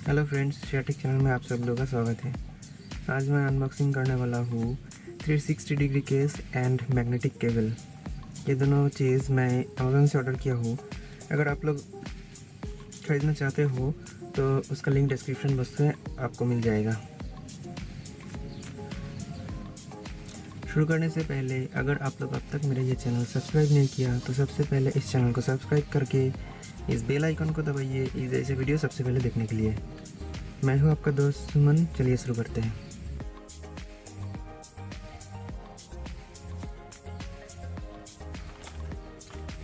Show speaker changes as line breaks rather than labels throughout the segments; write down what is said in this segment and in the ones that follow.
Hello friends, शेयरटेक channel में आप सब लोगों का स्वागत है। आज मैं अनबॉक्सिंग करने वाला हूँ 360 degree case and magnetic cable. ये दोनों चीज़ मैं अमेज़न से ऑर्डर किया हूँ। अगर आप लोग ख़रीदना चाहते हो तो उसका लिंक डिस्क्रिप्शन बॉक्स में आपको मिल जाएगा। शुरू करने से पहले अगर आप लोग अब तक मेरा ये चैनल सब्सक्राइब नहीं किया तो सबसे पहले इस चैनल को सब्सक्राइब करके इस बेल आइकन को दबाइए इस ऐसे वीडियो सबसे पहले देखने के लिए। मैं हूँ आपका दोस्त सुमन। चलिए शुरू करते हैं।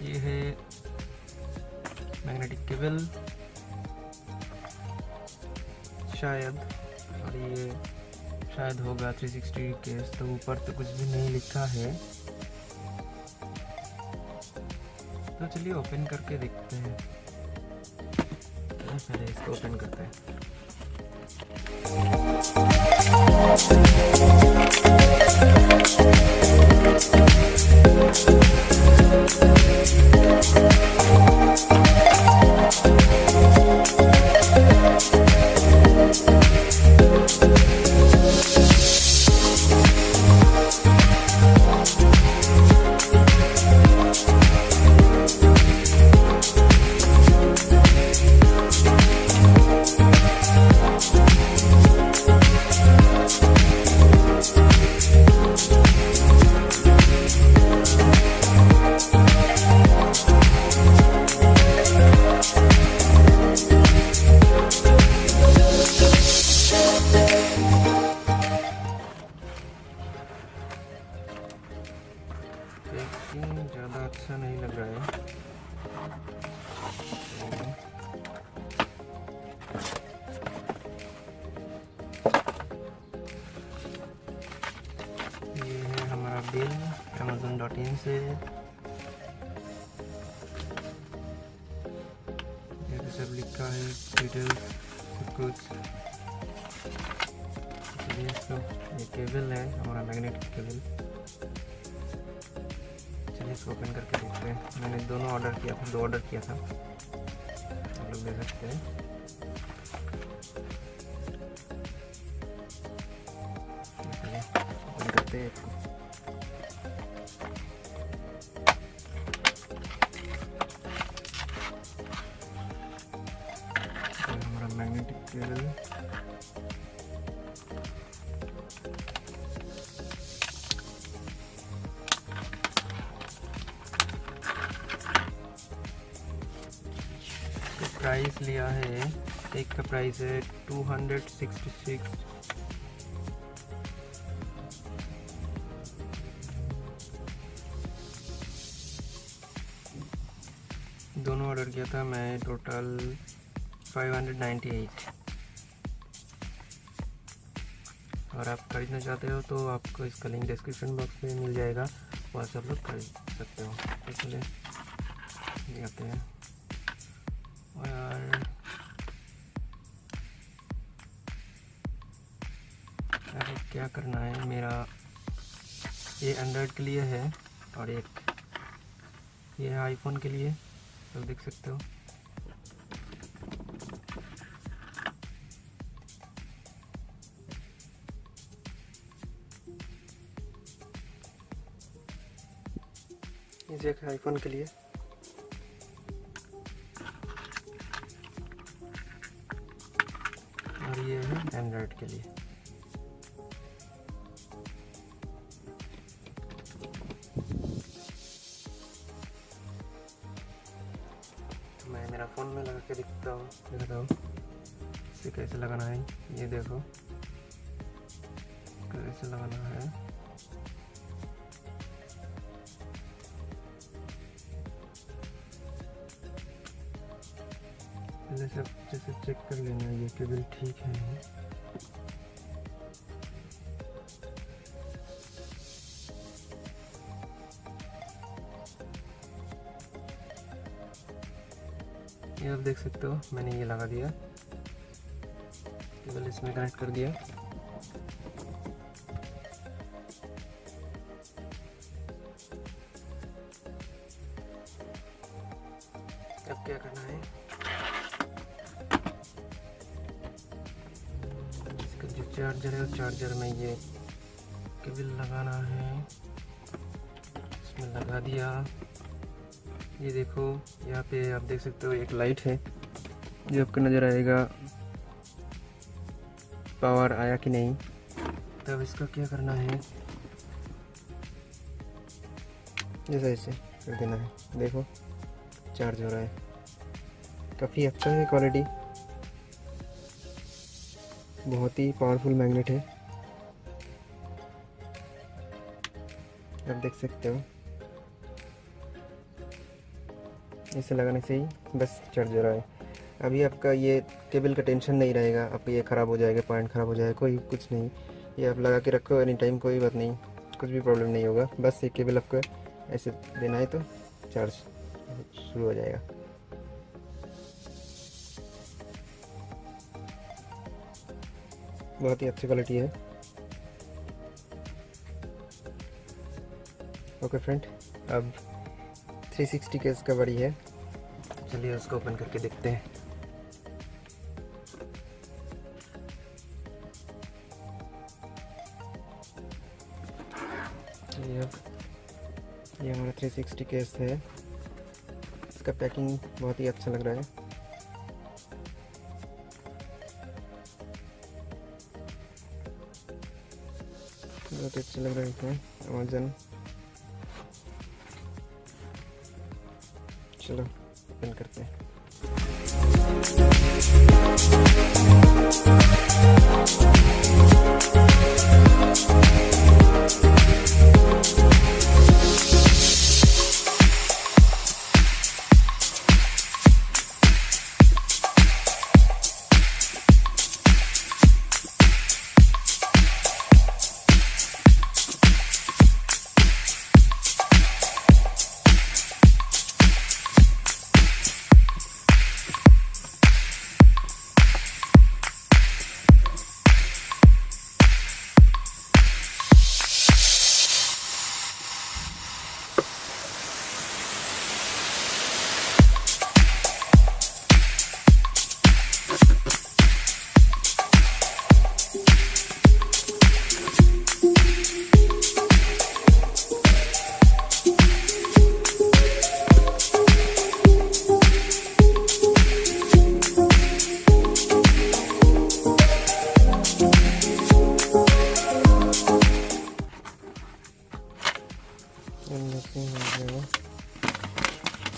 ये है मैग्नेटिक केबल शायद, और ये शायद होगा 360 केस। तो ऊपर तो कुछ भी नहीं लिखा है, तो चलिए ओपन करके देखते हैं। पहले इसको ओपन करते हैं। पैकिंग ज़्यादा अच्छा नहीं लग रहा है। ये है हमारा बिल amazon.in से। ये सब लिखा है, डिटेल्स सब कुछ। ये केबल है हमारा मैग्नेटिक केबल। चलिए इसको ओपन करके देखते हैं। मैंने दोनों ऑर्डर किया था, 2 ऑर्डर किया था, आप लोग देख सकते हैं। ओपन करते हैं इसको। हमारा मैग्नेटिक केबल प्राइस लिया है, एक का प्राइस है 266। दोनों ऑर्डर किया था मैं, टोटल 598। अगर आप खरीदना चाहते हो तो आपको इसका लिंक डिस्क्रिप्शन बॉक्स में मिल जाएगा, वहाँ से आप लोग खरीद सकते हो। तो चलिए दिखाते हैं। और क्या करना है, मेरा ये एंड्रॉयड के लिए है और एक ये है आईफोन के लिए, तो देख सकते हो। ये एक आईफोन के लिए और ये है एंड्रॉयड के लिए। तो मैं मेरा फ़ोन में लगा के दिखता हूँ, इसे कैसे लगाना है। ये देखो कैसे लगाना है। पहले सब जैसे चेक कर लेना ये केबल ठीक है। ये आप देख सकते हो, मैंने ये लगा दिया, केबल इसमें कनेक्ट कर दिया। अब क्या करना है, चार्जर है और चार्जर में ये केबल लगाना है। इसमें लगा दिया। ये देखो यहाँ पे आप देख सकते हो एक लाइट है जो आपको नज़र आएगा पावर आया कि नहीं। तब इसका क्या करना है, जैसे ऐसे कर देना है। देखो चार्ज हो रहा है, काफ़ी अच्छा है क्वालिटी, बहुत ही पावरफुल मैग्नेट है, आप देख सकते हो। इसे लगाने से ही बस चार्ज हो रहा है। अभी आपका ये केबल का टेंशन नहीं रहेगा, आपका ये ख़राब हो जाएगा, पॉइंट ख़राब हो जाएगा, कोई कुछ नहीं। ये आप लगा के रखो एनी टाइम, कोई बात नहीं, कुछ भी प्रॉब्लम नहीं होगा। बस ये केबल आपको ऐसे देना है तो चार्ज शुरू हो जाएगा। बहुत ही अच्छी क्वालिटी है। ओके फ्रेंड, अब 360 केस का बड़ी है, चलिए उसको ओपन करके देखते हैं। ये हमारा 360 केस है। इसका पैकिंग बहुत ही अच्छा लग रहा है। बहुत अच्छा लग रहा है अमेज़न। चलो ओपन करते हैं।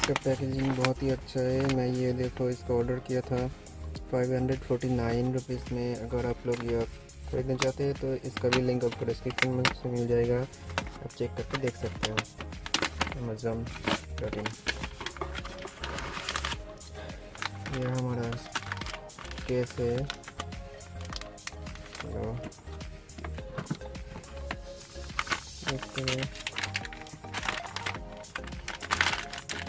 इसका पैकेजिंग बहुत ही अच्छा है। मैं ये देखो इसका ऑर्डर किया था 549 रुपीज़ में। अगर आप लोग ये खरीदना चाहते हैं तो इसका भी लिंक आपको डिस्क्रिप्शन में से मिल जाएगा, आप चेक करके देख सकते हो। अमेज़न कटिंग, यह हमारा केस है।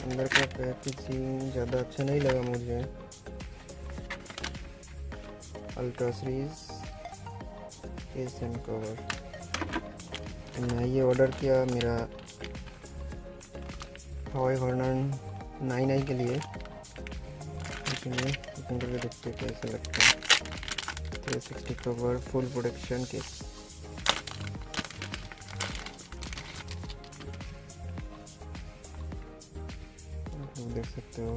अंदर का पैकेजिंग ज़्यादा अच्छा नहीं लगा मुझे। Ultra series case and cover, मैं ये ऑर्डर किया मेरा हवाई हॉर्नर 9i के लिए, इसलिए ओपन करके देखते हैं कैसे लगता है। 360 कवर फुल प्रोटेक्शन केस। देख सकते हो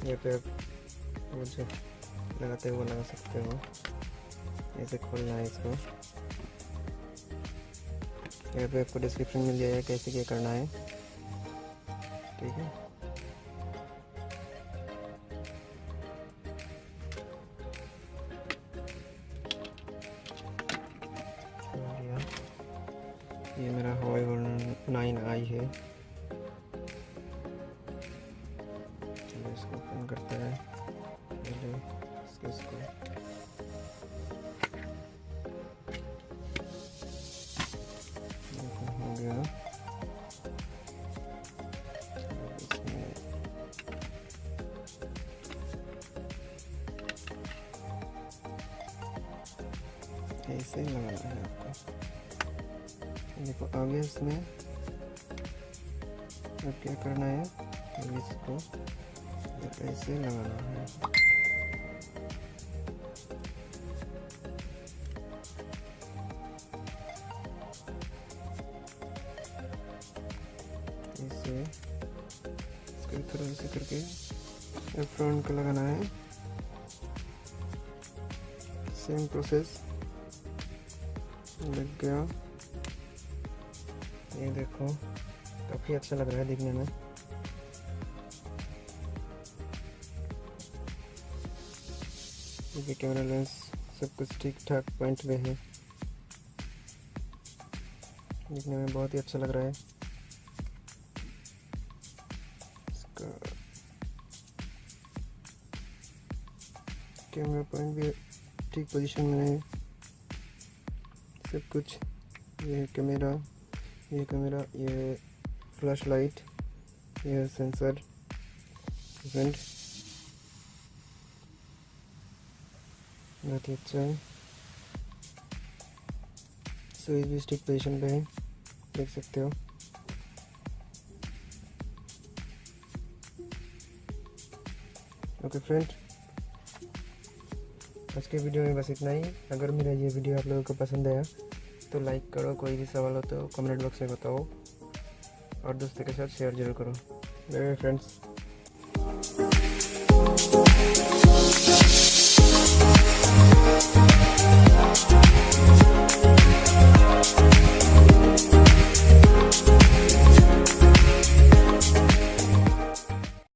यहाँ पे आप मुझे लगाते हुए लगा सकते हो। ऐसे खोलना है इसको, यहाँ पे आपको डिस्क्रिप्शन मिल जाएगा कैसे क्या करना है, ठीक है। ये मेरा हवाई हॉर्नर 9i है। चलो इसको ओपन करते हैं। इसको हो गया। ऐसे ही लगाना है आपको। देखो आगे इसमें अब क्या करना है, इसको ऐसे लगाना है। इसे इसको करो, ऐसे करके फ्रंट को लगाना है। सेम प्रोसेस लग गया। ये देखो काफ़ी अच्छा लग रहा है दिखने में। देखिए कैमरा लेंस सब कुछ ठीक ठाक पॉइंट पे है, दिखने में बहुत ही अच्छा लग रहा है। इसका कैमरा पॉइंट भी ठीक पोजीशन में है, सब कुछ। ये कैमरा, ये फ्लैश लाइट, ये सेंसर वेंट, बहुत ही अच्छा है। स्विच भी ठीक पोजीशन पे है, देख सकते हो। ओके फ्रेंड, आज के वीडियो में बस इतना ही। अगर मेरा ये वीडियो आप लोगों को पसंद आया तो लाइक करो, कोई भी सवाल हो तो कमेंट बॉक्स में बताओ और दोस्तों के साथ शेयर जरूर करो। Bye bye friends.